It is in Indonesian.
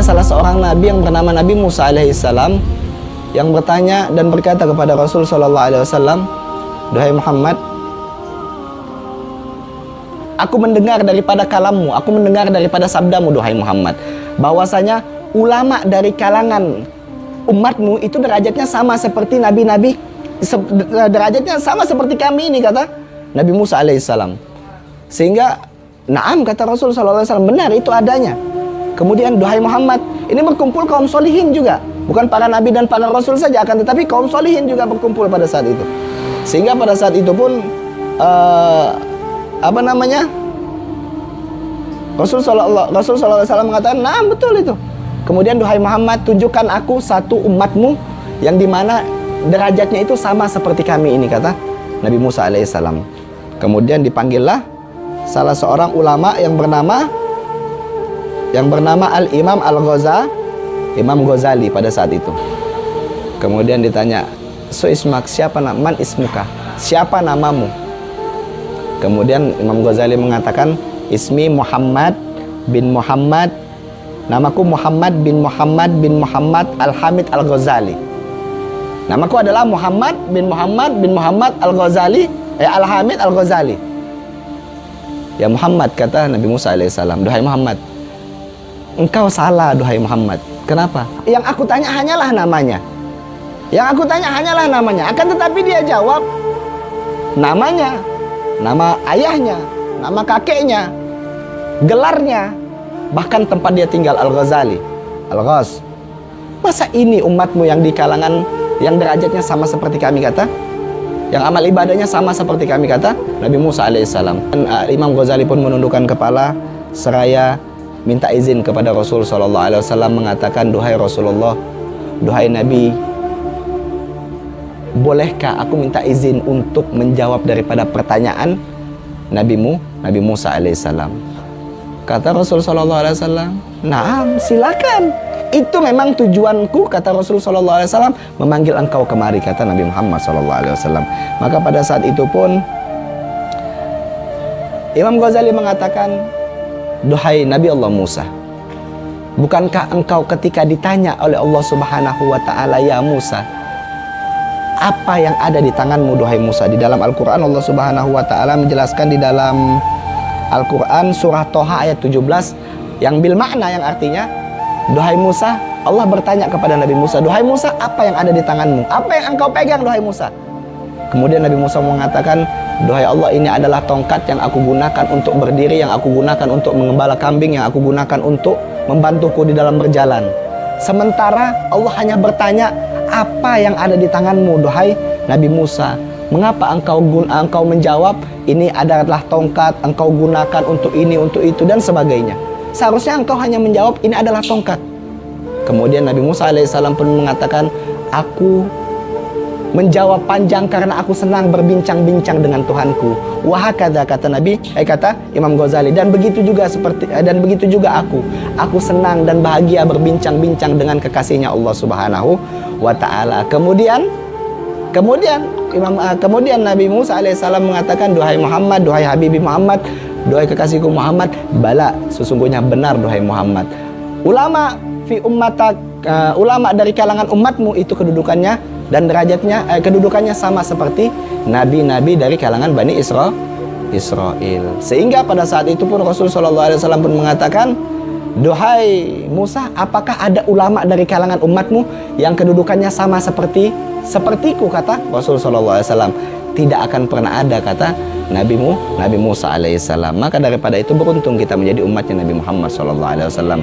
adanya salah seorang nabi yang bernama Nabi Musa alaihissalam yang bertanya dan berkata kepada Rasul sallallahu alaihi wasallam, "Duhai Muhammad, aku mendengar daripada kalammu, aku mendengar daripada sabdamu, duhai Muhammad, bahwasanya ulama dari kalangan umatmu itu derajatnya sama seperti nabi-nabi, derajatnya sama seperti kami ini," kata Nabi Musa alaihissalam. Sehingga, "Naam," kata Rasul sallallahu alaihi wasallam, "benar itu adanya." Kemudian, "Duhai Muhammad, ini berkumpul kaum solihin juga, bukan para nabi dan para rasul saja, akan tetapi kaum solihin juga berkumpul pada saat itu." Sehingga pada saat itu pun Rasul sallallahu alaihi wasallam mengatakan, "Nah, betul itu." Kemudian, "Duhai Muhammad, tunjukkan aku satu umatmu yang dimana derajatnya itu sama seperti kami ini," kata Nabi Musa alaihissalam. Kemudian dipanggillah salah seorang ulama yang bernama Al-Imam Imam Ghazali pada saat itu. Kemudian ditanya, "So ismak, siapa man ismuka? Siapa namamu?" Kemudian Imam Ghazali mengatakan, "Ismi Muhammad bin Muhammad, namaku Muhammad bin Muhammad Al-Hamid Al-Ghazali." Namaku adalah Muhammad bin Muhammad Al-Ghazali, Al-Hamid Al-Ghazali. "Ya Muhammad," kata Nabi Musa alaihissalam, "Duhai Muhammad, engkau salah, duhai Muhammad." "Kenapa?" "Yang aku tanya hanyalah namanya. Akan tetapi dia jawab namanya, nama ayahnya, nama kakeknya, gelarnya, bahkan tempat dia tinggal, Al-Ghazali, Al-Ghaz. Masa ini umatmu yang di kalangan yang derajatnya sama seperti kami," kata, "yang amal ibadahnya sama seperti kami," kata Nabi Musa alaihissalam. Dan Imam Ghazali pun menundukkan kepala seraya minta izin kepada Rasul sallallahu alaihi wasallam, mengatakan, "Duhai Rasulullah, duhai Nabi, bolehkah aku minta izin untuk menjawab daripada pertanyaan Nabi Musa alaihissalam?" Kata Rasul sallallahu alaihi wasallam, "Naam, silakan. Itu memang tujuanku," kata Rasul sallallahu alaihi wasallam, "memanggil engkau kemari," kata Nabi Muhammad sallallahu alaihi wasallam. Maka pada saat itu pun Imam Ghazali mengatakan, "Duhai Nabi Allah Musa, bukankah engkau ketika ditanya oleh Allah Subhanahu wa taala, 'Ya Musa, apa yang ada di tanganmu, duhai Musa?' Di dalam Al-Qur'an Allah Subhanahu wa taala menjelaskan di dalam Al-Qur'an surah Toha ayat 17 yang bil makna, yang artinya, duhai Musa, Allah bertanya kepada Nabi Musa, "Duhai Musa, apa yang ada di tanganmu? Apa yang engkau pegang, duhai Musa?" Kemudian Nabi Musa mengatakan, "Duhai Allah, ini adalah tongkat yang aku gunakan untuk berdiri, yang aku gunakan untuk mengembala kambing, yang aku gunakan untuk membantuku di dalam berjalan." Sementara Allah hanya bertanya, "Apa yang ada di tanganmu, duhai Nabi Musa? Mengapa engkau menjawab, ini adalah tongkat, engkau gunakan untuk ini, untuk itu, dan sebagainya? Seharusnya engkau hanya menjawab, ini adalah tongkat." Kemudian Nabi Musa alaihissalam pun mengatakan, "Aku menjawab panjang karena aku senang berbincang-bincang dengan Tuhanku." Wahakadha, kata kata Imam Ghazali, dan begitu juga aku senang dan bahagia berbincang-bincang dengan kekasihnya Allah Subhanahu wa taala. Kemudian Nabi Musa alaihissalam mengatakan, "Duhai Muhammad, duhai Habibi Muhammad, duhai kekasihku Muhammad, bala, sesungguhnya benar duhai Muhammad. Ulama dari kalangan umatmu itu kedudukannya dan derajatnya, kedudukannya sama seperti nabi-nabi dari kalangan Bani Israel." Sehingga pada saat itu pun Rasul sallallahu alaihi wasallam pun mengatakan, "Duhai Musa, apakah ada ulama dari kalangan umatmu yang kedudukannya sama sepertiku?" kata Rasul sallallahu alaihi wasallam. "Tidak akan pernah ada," kata Nabi Musa alaihissalam. Maka daripada itu beruntung kita menjadi umatnya Nabi Muhammad sallallahu alaihi wasallam.